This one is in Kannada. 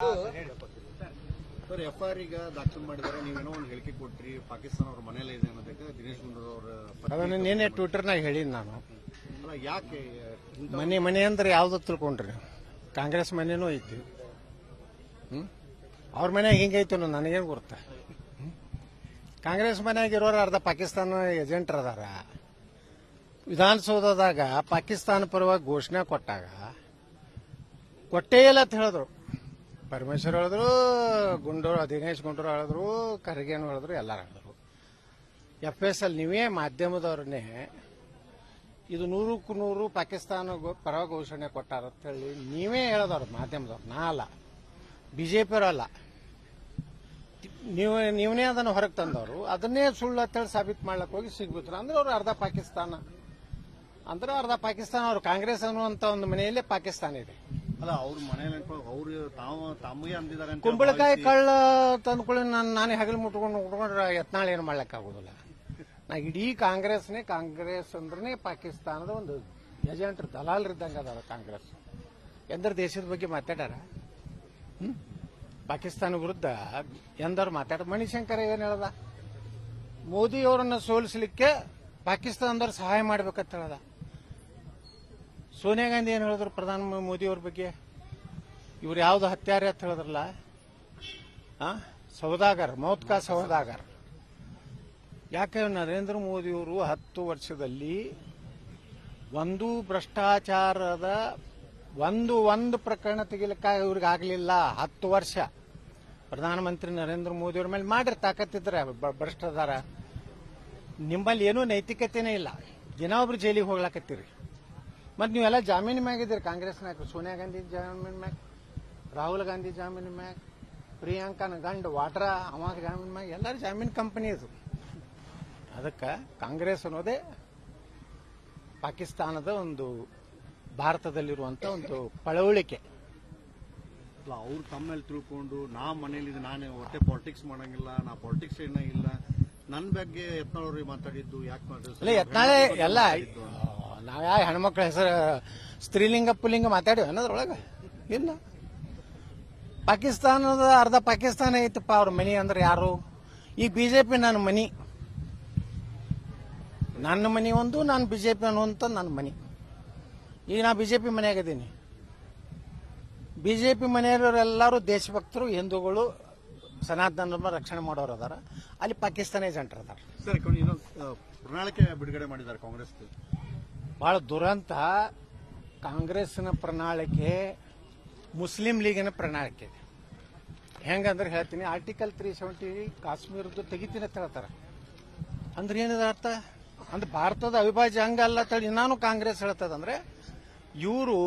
ಸರ್ ಎಫ್ಐಆರ್ ಈಗ ದಾಖಲು ಮಾಡಿದ್ದಾರೆ. ನೀವೇನೋ ಒಂದು ಹೇಳಿಕೆ ಕೊಟ್ರಿ, ಪಾಕಿಸ್ತಾನ ಅವ್ರ ಮನೇಲಿ ಇದೆ ಅನ್ನೋದಕ್ಕೆ ದಿನೇಶ್ ಗುಂಡೂರಾವ್ ಅವರ ಅದನ್ನ ನಿನ್ನೆ ಟ್ವಿಟರ್ನಾಗ ಹೇಳಿದ್ ನಾನು. ಅಲ್ಲ ಯಾಕೆ ಮನೆ ಅಂದ್ರೆ ಯಾವ್ದು ತಿಳ್ಕೊಂಡ್ರಿ? ಕಾಂಗ್ರೆಸ್ ಮನೇನೂ ಐತಿ. ಅವ್ರ ಮನ್ಯಾಗ ಹಿಂಗೈತಿ ಅನ್ನೋ ನನಗೇನು ಗೊತ್ತ. ಕಾಂಗ್ರೆಸ್ ಮನ್ಯಾಗ ಇರೋರು ಅರ್ಧ ಪಾಕಿಸ್ತಾನ ಏಜೆಂಟ್ರ್ ಅದಾರ. ವಿಧಾನಸೌಧದಾಗ ಪಾಕಿಸ್ತಾನ ಪರವಾಗಿ ಘೋಷಣೆ ಕೊಟ್ಟಾಗ ಕೊಟ್ಟೇ ಇಲ್ಲ ಅಂತ ಹೇಳಿದ್ರು. ಪರಮೇಶ್ವರ್ ಹೇಳಿದ್ರು, ದಿನೇಶ್ ಗುಂಡೂರಾವ್ ಹೇಳಿದ್ರು, ಖರ್ಗೆನು ಹೇಳಿದ್ರು, ಎಲ್ಲರೂ ಹೇಳಿದ್ರು. FSL ನೀವೇ ಮಾಧ್ಯಮದವ್ರನ್ನೇ ಇದು 100ಕ್ಕೂ 100 ಪಾಕಿಸ್ತಾನ ಪರ ಘೋಷಣೆ ಕೊಟ್ಟಾರ ಅಂತ ಹೇಳಿ ನೀವೇ ಹೇಳದವ್ರು ಮಾಧ್ಯಮದವ್ರು, ನಾ ಅಲ್ಲ, ಬಿಜೆಪಿಯವರಲ್ಲ. ನೀವನೇ ಅದನ್ನು ಹೊರಗೆ ತಂದವರು. ಅದನ್ನೇ ಸುಳ್ಳು ಅಂತೇಳಿ ಸಾಬೀತು ಮಾಡ್ಲಕ್ಕೆ ಹೋಗಿ ಸಿಗ್ಬಿಟ್ರು. ಅಂದ್ರೆ ಅವ್ರು ಅರ್ಧ ಪಾಕಿಸ್ತಾನ ಅಂದ್ರೆ ಅರ್ಧ ಪಾಕಿಸ್ತಾನ. ಅವ್ರು ಕಾಂಗ್ರೆಸ್ ಅನ್ನುವಂತ ಒಂದು ಮನೆಯಲ್ಲೇ ಪಾಕಿಸ್ತಾನ ಇದೆ. ಅಲ್ಲ ಅವ್ರ ಮನೇಲಿ ಅವ್ರು ತಮಗೆ ಅಂದಿದ್ದಾರೆ. ಕುಂಬಳಕಾಯಿ ಕಳ್ಳ ತಂದ್ಕೊಳ್ಳಿ ನಾನೇ ಹಗಲು ಮುಟ್ಕೊಂಡ್ರೆ ಯತ್ನಾಳ್ ಏನು ಮಾಡ್ಲಿಕ್ಕೆ ಆಗುದಿಲ್ಲ. ನಾ ಇಡೀ ಕಾಂಗ್ರೆಸ್ನೇ, ಕಾಂಗ್ರೆಸ್ ಅಂದ್ರೆ ಪಾಕಿಸ್ತಾನದ ಒಂದು ಏಜೆಂಟ್ ದಲಾಲರಿದ್ದಂಗೆ ಅದಾರ ಕಾಂಗ್ರೆಸ್. ಎಂದ್ರ ದೇಶದ ಬಗ್ಗೆ ಮಾತಾಡ್ಯಾರ? ಪಾಕಿಸ್ತಾನ ವಿರುದ್ಧ ಎಂದವ್ರು ಮಾತಾಡ. ಮಣಿಶಂಕರ ಏನ್ ಹೇಳ್ದ? ಮೋದಿ ಅವರನ್ನ ಸೋಲಿಸಲಿಕ್ಕೆ ಪಾಕಿಸ್ತಾನದವ್ರು ಸಹಾಯ ಮಾಡ್ಬೇಕಂತ ಹೇಳ್ದ. ಸೋನಿಯಾ ಗಾಂಧಿ ಏನ್ ಹೇಳಿದ್ರು ಪ್ರಧಾನ ಮೋದಿ ಅವ್ರ ಬಗ್ಗೆ? ಇವ್ರು ಯಾವ್ದು ಹತ್ಯಾರೆ ಅಂತ ಹೇಳಿದ್ರಲ್ಲ, ಸೌದಾಗರ್, ಮೌತ್ ಕಾ ಸೌದಾಗರ್. ಯಾಕೆ ನರೇಂದ್ರ ಮೋದಿಯವರು 10 ವರ್ಷದಲ್ಲಿ ಒಂದು ಭ್ರಷ್ಟಾಚಾರದ ಒಂದು ಪ್ರಕರಣ ತೆಗಿಲಿಕ್ಕೆ ಇವ್ರಿಗೆ ಆಗಲಿಲ್ಲ. 10 ವರ್ಷ ಪ್ರಧಾನಮಂತ್ರಿ ನರೇಂದ್ರ ಮೋದಿ ಅವ್ರ ಮೇಲೆ ಮಾಡ್ರಿ, ತಾಕತ್ತಿದ್ರೆ ಭ್ರಷ್ಟದಾರ. ನಿಮ್ಮಲ್ಲಿ ಏನೂ ನೈತಿಕತೆನೇ ಇಲ್ಲ. ದಿನ ಒಬ್ರು ಜೈಲಿಗೆ ಹೋಗ್ಲಾಕತ್ತೀರಿ. ಮತ್ತೆ ನೀವೆಲ್ಲ ಜಾಮೀನು ಮ್ಯಾಗಿದ್ದೀರಿ. ಕಾಂಗ್ರೆಸ್ ನಾಯಕರು ಸೋನಿಯಾ ಗಾಂಧಿ ಜಾಮೀನು ಮ್ಯಾಗ, ರಾಹುಲ್ ಗಾಂಧಿ ಜಾಮೀನು ಮ್ಯಾಗ, ಪ್ರಿಯಾಂಕನ ಗಂಡ ವಾಡ್ರಾ ಅವಾಗ ಜಾಮೀನು ಮ್ಯಾಗ, ಎಲ್ಲರೂ ಜಾಮೀನು ಕಂಪನಿ ಇದು. ಅದಕ್ಕೆ ಕಾಂಗ್ರೆಸ್ ಅನ್ನೋದೇ ಪಾಕಿಸ್ತಾನದ ಒಂದು ಭಾರತದಲ್ಲಿರುವಂತ ಒಂದು ಪಳವಳಿಕೆ. ಅವ್ರು ತಮ್ಮೇಲೆ ತಿಳ್ಕೊಂಡು ನಾ ಮನೇಲಿ ನಾನು ಹೊಟ್ಟೆ ಪಾಲಿಟಿಕ್ಸ್ ಮಾಡಂಗಿಲ್ಲ, ನಾ ಪಾಲಿಟಿಕ್ಸ್ ಏನ ಇಲ್ಲ, ನನ್ನ ಬಗ್ಗೆ ಯತ್ನಾಳ್ ಮಾತಾಡಿದ್ದು ಯಾಕೆ ಮಾಡಿದ್ರು? ಯತ್ನಾಳೆ ಎಲ್ಲ ನಾವ್ ಯಾವ ಹೆಣ್ಮಕ್ಳ ಹೆಸರು ಸ್ತ್ರೀಲಿಂಗ ಪುಲ್ಲಿಂಗ ಮಾತಾಡಿವ ಅನ್ನೋದ್ರೊಳಗ ಇಲ್ಲ. ಪಾಕಿಸ್ತಾನದ ಅರ್ಧ ಪಾಕಿಸ್ತಾನ ಐತಪ್ಪ ಅವ್ರ ಮನಿ ಅಂದ್ರೆ ಯಾರು? ಈ ಬಿಜೆಪಿ ನನ್ನ ಮನಿ, ನನ್ನ ಮನಿ ಒಂದು, ನಾನು ಬಿಜೆಪಿ ಅನ್ನುವಂತ ನನ್ನ ಮನಿ. ಈಗ ನಾ ಬಿಜೆಪಿ ಮನೆಯಾಗಿದ್ದೀನಿ. ಬಿಜೆಪಿ ಮನೆಯವರೆಲ್ಲರೂ ದೇಶಭಕ್ತರು, ಹಿಂದೂಗಳು, ಸನಾತನ ಧರ್ಮ ರಕ್ಷಣೆ ಮಾಡೋರು ಅದಾರ. ಅಲ್ಲಿ ಪಾಕಿಸ್ತಾನ ಏಜೆಂಟ್ರು ಅದಾರ. ಸರ್ ಇನ್ನೊಂದು ಪ್ರಣಾಳಿಕೆ ಬಿಡುಗಡೆ ಮಾಡಿದ್ದಾರೆ ಕಾಂಗ್ರೆಸ್. ಬಹಳ ದುರಂತ. ಕಾಂಗ್ರೆಸ್ನ ಪ್ರಣಾಳಿಕೆ ಮುಸ್ಲಿಂ ಲೀಗಿನ ಪ್ರಣಾಳಿಕೆ ಇದೆ. ಹೆಂಗಂದ್ರೆ ಹೇಳ್ತೀನಿ, ಆರ್ಟಿಕಲ್ 370 ಕಾಶ್ಮೀರದ್ದು ತೆಗಿತೀನಿ ಅಂತ ಹೇಳ್ತಾರೆ. ಅಂದ್ರೆ ಏನಿದೆ ಅರ್ಥ? ಅಂದ್ರೆ ಭಾರತದ ಅವಿಭಾಜ್ಯ ಅಂಗ ಅಲ್ಲ ತಳಿ ನಾನು ಕಾಂಗ್ರೆಸ್ ಹೇಳ್ತದಂದ್ರೆ ಇವರು